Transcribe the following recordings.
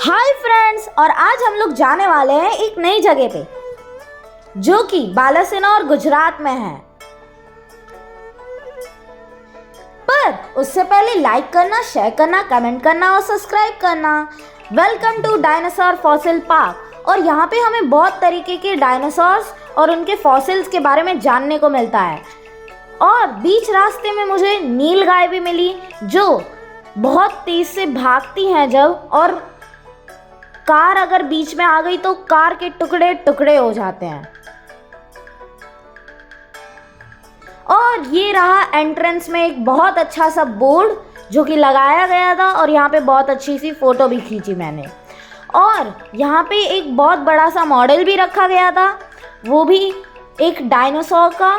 Hi friends, और आज हम लोग जाने वाले हैं एक नई जगह पे जो कि बालासिनोर और गुजरात में है। पर उससे पहले लाइक करना, शेयर करना, कमेंट करना और सब्सक्राइब करना। Welcome to dinosaur fossil park. और यहाँ पे हमें बहुत तरीके के डायनासोर्स और उनके फॉसिल्स के बारे में जानने को मिलता है। और बीच रास्ते में मुझे नीलगाय भी मिली जो बहुत तेज से भागती हैं जब, और कार अगर बीच में आ गई तो कार के टुकड़े टुकड़े हो जाते हैं। और ये रहा एंट्रेंस में एक बहुत अच्छा सा बोर्ड जो कि लगाया गया था, और यहाँ पे बहुत अच्छी सी फोटो भी खींची मैंने। और यहाँ पे एक बहुत बड़ा सा मॉडल भी रखा गया था, वो भी एक डायनासोर का।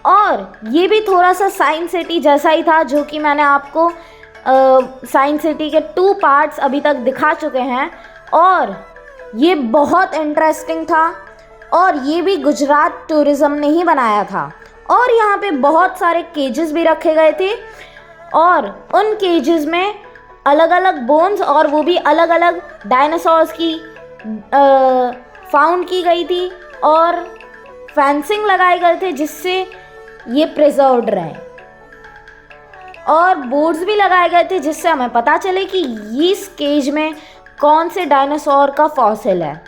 और ये भी थोड़ा सा साइंस सिटी जैसा ही था, जो कि मैंने आपको साइंस सिटी के 2 पार्ट्स अभी तक दिखा चुके हैं। और ये बहुत इंटरेस्टिंग था, और ये भी गुजरात टूरिज़्म ने ही बनाया था। और यहाँ पे बहुत सारे केजेस भी रखे गए थे, और उन केजेस में अलग अलग बोन्स और वो भी अलग अलग डायनासोर्स की फाउंड की गई थी, और फेंसिंग लगाए गए थे जिससे ये प्रिजर्व्ड रहें। और बोर्ड्स भी लगाए गए थे जिससे हमें पता चले कि इस केज में कौन से डायनासोर का फॉसिल है।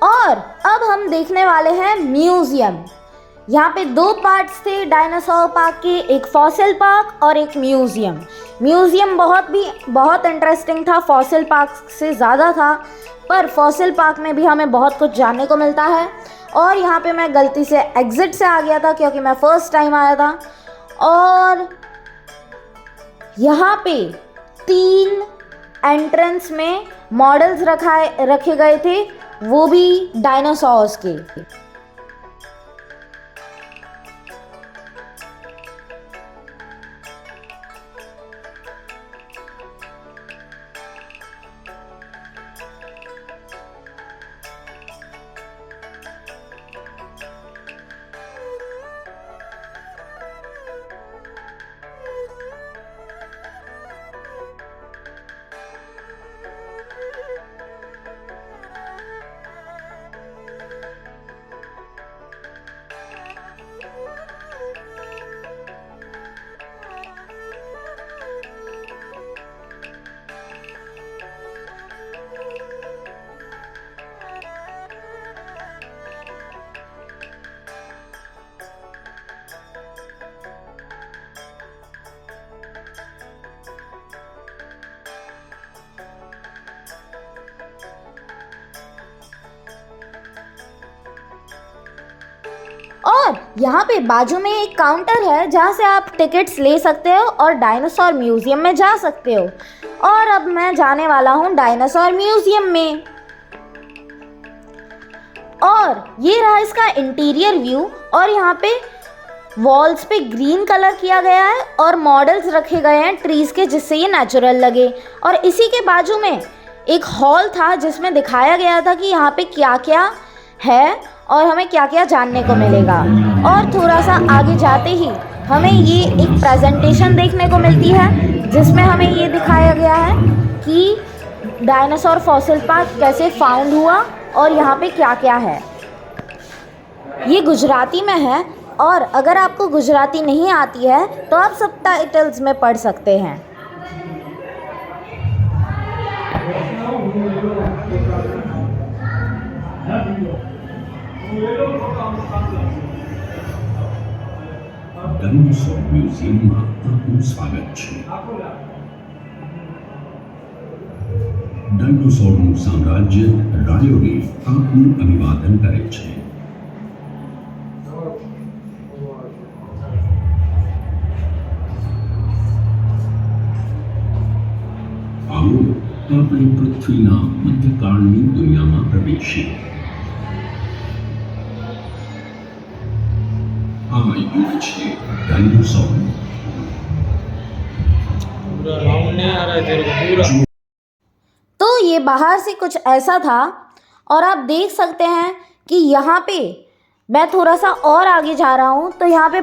और अब हम देखने वाले हैं म्यूजियम। यहाँ पे 2 पार्ट्स थे डायनासोर पार्क के, एक फॉसिल पार्क और एक म्यूजियम। म्यूजियम बहुत इंटरेस्टिंग था, फॉसिल पार्क से ज़्यादा था, पर फॉसिल पार्क में भी हमें बहुत कुछ जानने को मिलता है। और यहाँ पे मैं गलती से एग्ज़िट से आ गया था क्योंकि मैं फर्स्ट टाइम आया था। और यहाँ पे 3 एंट्रेंस में मॉडल्स रखे गए थे, वो भी डायनासोर्स के। और यहाँ पे बाजू में एक काउंटर है जहाँ से आप टिकट्स ले सकते हो और डायनासोर म्यूजियम में जा सकते हो। और अब मैं जाने वाला हूँ डायनासोर म्यूजियम में। और ये रहा इसका इंटीरियर व्यू। और यहाँ पे वॉल्स पे ग्रीन कलर किया गया है, और मॉडल्स रखे गए हैं ट्रीज के जिससे ये नेचुरल लगे। और इसी के बाजू में एक हॉल था जिसमें दिखाया गया था कि यहाँ पे क्या क्या है और हमें क्या क्या जानने को मिलेगा। और थोड़ा सा आगे जाते ही हमें ये एक प्रेजेंटेशन देखने को मिलती है जिसमें हमें ये दिखाया गया है कि डायनासोर फॉसिल पार्क कैसे फाउंड हुआ और यहाँ पे क्या क्या है। ये गुजराती में है और अगर आपको गुजराती नहीं आती है तो आप सबटाइटल्स में पढ़ सकते हैं। ડાયનોસોર મ્યુઝિયમમાં આપનું સ્વાગત છે। ડાયનોસોરનું સામ્રાજ્ય રાયોડી આપનું અભિવાદન કરે છે। આવો આપણે પૃથ્વીના મધ્યકાળની દુનિયામાં પ્રવેશીએ। આ યુગ છે ડાયનોસોર। पूरा राउंड नहीं आ रहा है तेरे को पूरा। तो ये बाहर से कुछ ऐसा था और आप देख सकते हैं कि यहाँ पे मैं थोड़ा सा और आगे जा रहा हूँ तो यहाँ पे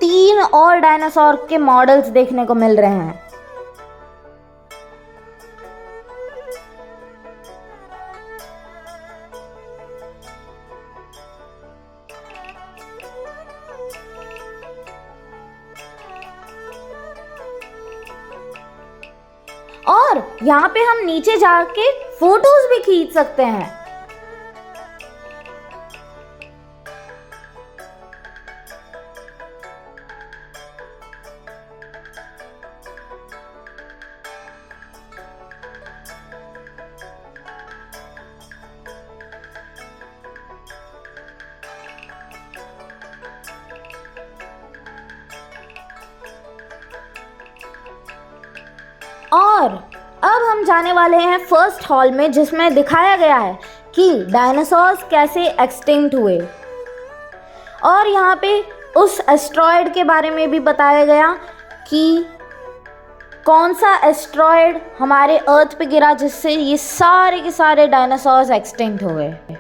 3 और डायनासोर के मॉडल्स देखने को मिल रहे हैं। और यहाँ पे हम नीचे जाके फोटोज भी खींच सकते हैं। और अब हम जाने वाले हैं फर्स्ट हॉल में जिसमें दिखाया गया है कि डायनासोर्स कैसे एक्सटिंक्ट हुए और यहाँ पे उस एस्ट्रॉयड के बारे में भी बताया गया कि कौन सा एस्ट्रॉयड हमारे अर्थ पे गिरा जिससे ये सारे के सारे डायनासोर्स एक्सटिंक्ट हो गए।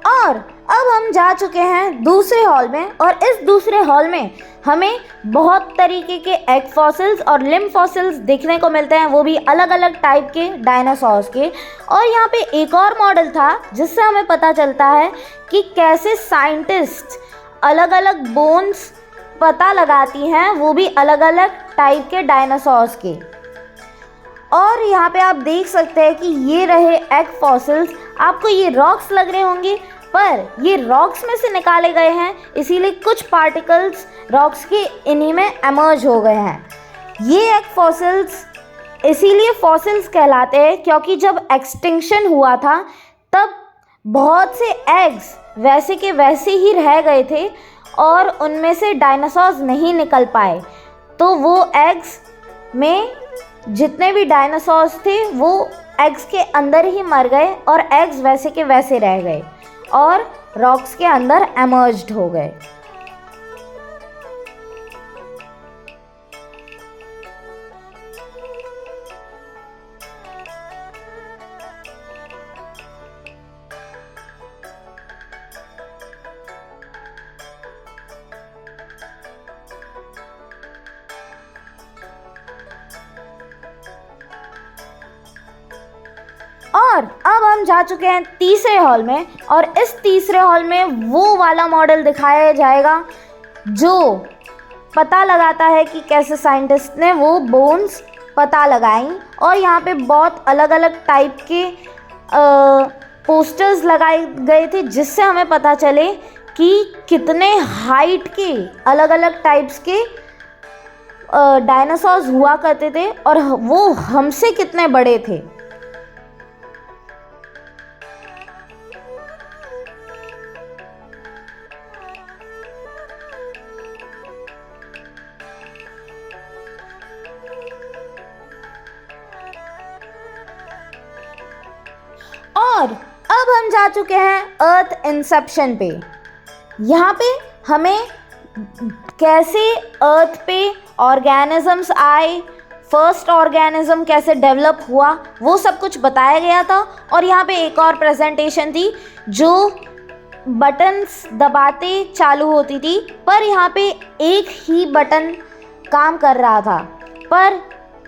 और अब हम जा चुके हैं दूसरे हॉल में और इस दूसरे हॉल में हमें बहुत तरीके के एग फॉसिल्स और लिम्ब फॉसिल्स देखने को मिलते हैं, वो भी अलग अलग टाइप के डायनासोर्स के। और यहाँ पे एक और मॉडल था जिससे हमें पता चलता है कि कैसे साइंटिस्ट अलग अलग बोन्स पता लगाती हैं, वो भी अलग अलग टाइप के डायनासोर्स के। और यहाँ पे आप देख सकते हैं कि ये रहे एग फॉसिल्स। आपको ये रॉक्स लग रहे होंगे पर ये रॉक्स में से निकाले गए हैं, इसीलिए कुछ पार्टिकल्स रॉक्स के इन्हीं में एमर्ज हो गए हैं। ये एग फॉसिल्स इसीलिए फॉसिल्स कहलाते हैं क्योंकि जब एक्सटिंक्शन हुआ था तब बहुत से एग्स वैसे के वैसे ही रह गए थे और उनमें से डायनासोर्स नहीं निकल पाए, तो वो एग्स में जितने भी डायनासोर्स थे वो एग्स के अंदर ही मर गए और एग्स वैसे के वैसे रह गए और रॉक्स के अंदर एमर्ज्ड हो गए। और अब हम जा चुके हैं तीसरे हॉल में और इस तीसरे हॉल में वो वाला मॉडल दिखाया जाएगा जो पता लगाता है कि कैसे साइंटिस्ट ने वो बोन्स पता लगाई। और यहाँ पे बहुत अलग अलग टाइप के पोस्टर्स लगाए गए थे जिससे हमें पता चले कि कितने हाइट के अलग अलग टाइप्स के डायनासोर्स हुआ करते थे और वो हमसे कितने बड़े थे। और अब हम जा चुके हैं अर्थ इंसेप्शन पे। यहाँ पे हमें कैसे अर्थ पे ऑर्गेनिजम्स आए, फर्स्ट ऑर्गेनिज्म कैसे डेवलप हुआ, वो सब कुछ बताया गया था। और यहाँ पे एक और प्रेजेंटेशन थी जो बटन्स दबाते चालू होती थी, पर यहाँ पे एक ही बटन काम कर रहा था, पर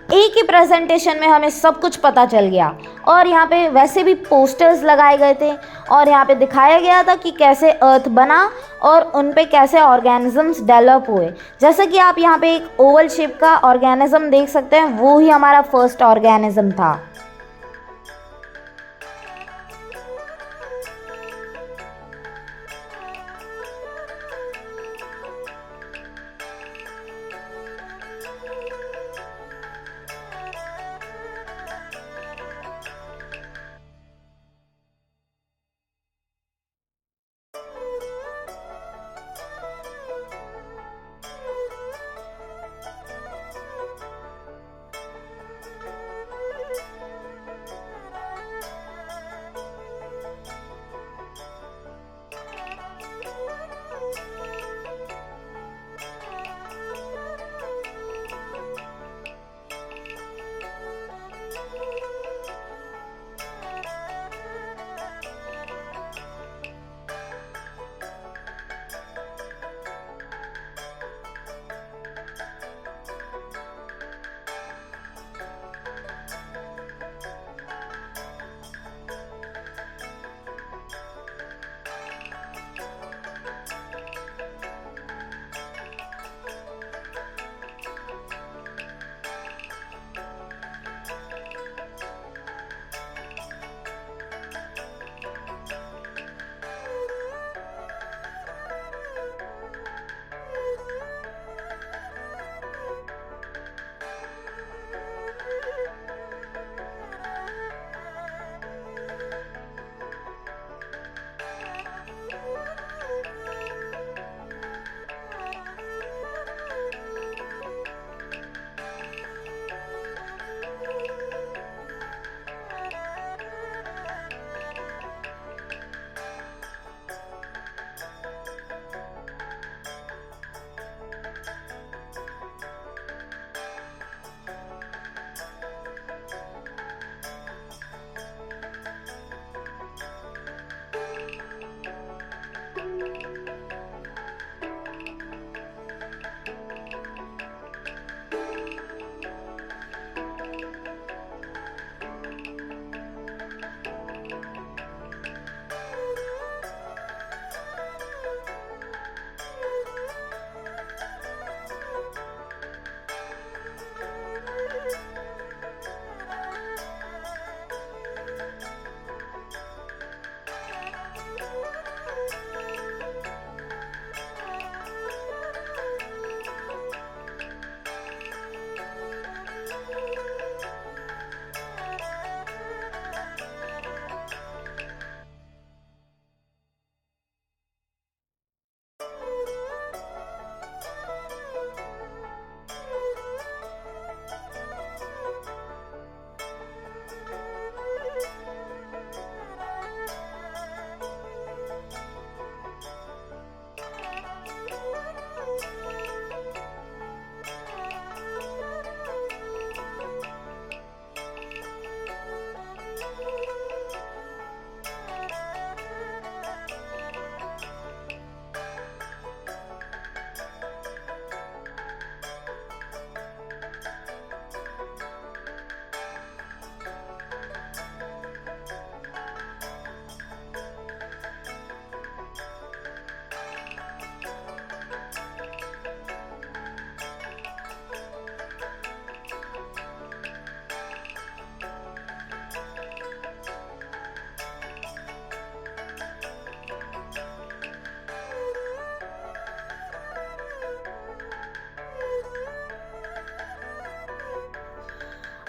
एक ही प्रेजेंटेशन में हमें सब कुछ पता चल गया। और यहाँ पे वैसे भी पोस्टर्स लगाए गए थे और यहाँ पे दिखाया गया था कि कैसे अर्थ बना और उन पे कैसे ऑर्गेनिजम्स डेवलप हुए। जैसे कि आप यहाँ पे एक ओवल शेप का ऑर्गेनिज्म देख सकते हैं, वो ही हमारा फर्स्ट ऑर्गेनिज्म था।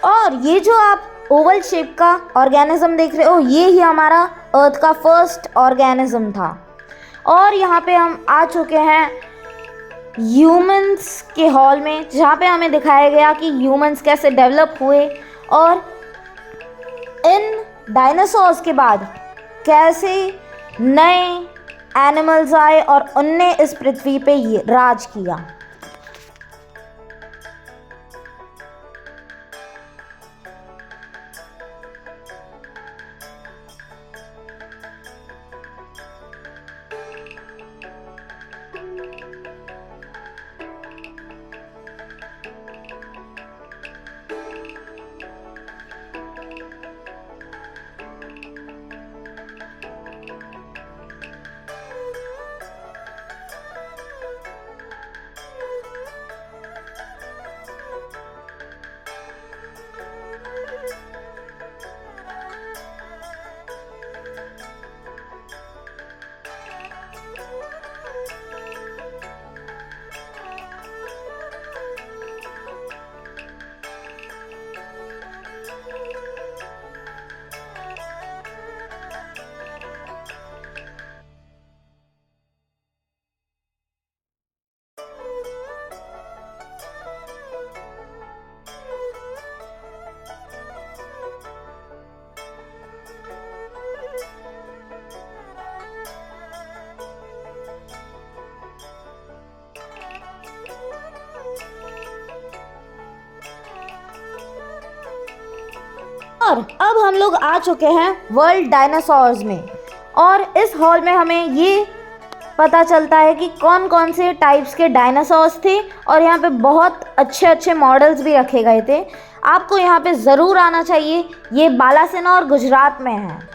और ये जो आप ओवल शेप का ऑर्गेनिज्म देख रहे हो, ये ही हमारा अर्थ का फर्स्ट ऑर्गेनिज्म था। और यहाँ पे हम आ चुके हैं ह्यूमंस के हॉल में, जहाँ पे हमें दिखाया गया कि ह्यूमंस कैसे डेवलप हुए और इन डायनासोर्स के बाद कैसे नए एनिमल्स आए और उनने इस पृथ्वी पे राज किया। और अब हम लोग आ चुके हैं वर्ल्ड डायनासोर्स में, और इस हॉल में हमें ये पता चलता है कि कौन कौन से टाइप्स के डायनासोर्स थे, और यहाँ पे बहुत अच्छे अच्छे मॉडल्स भी रखे गए थे। आपको यहाँ पे ज़रूर आना चाहिए। ये बालासिनोर गुजरात में है।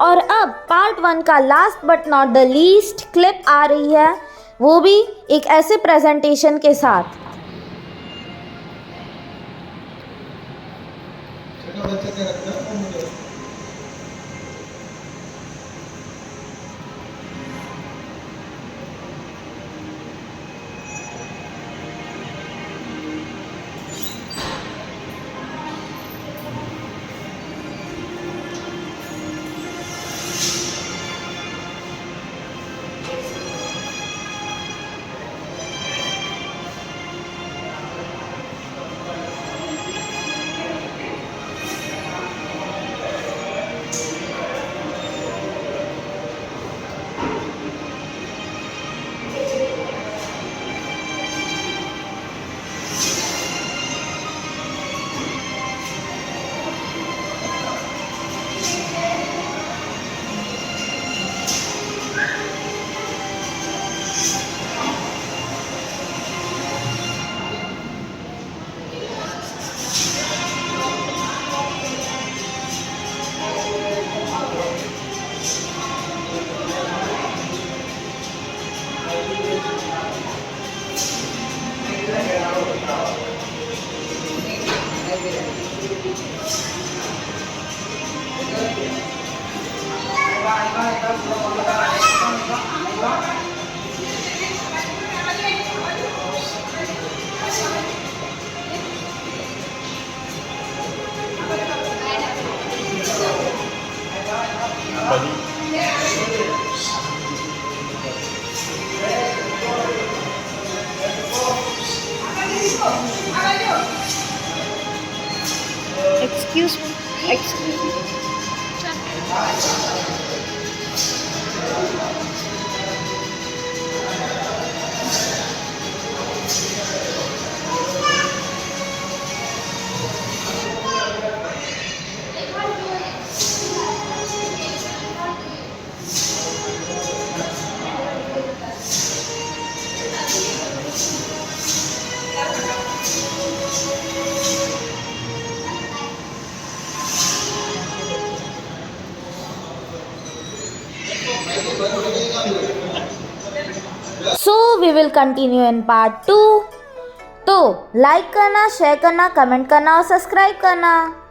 और अब पार्ट 1 का last but not the least clip आ रही है, वो भी एक ऐसे प्रेजेंटेशन के साथ। Excuse me. Excuse me. So we will continue in part 2. तो लाइक करना, शेयर करना, कमेंट करना और सब्सक्राइब करना।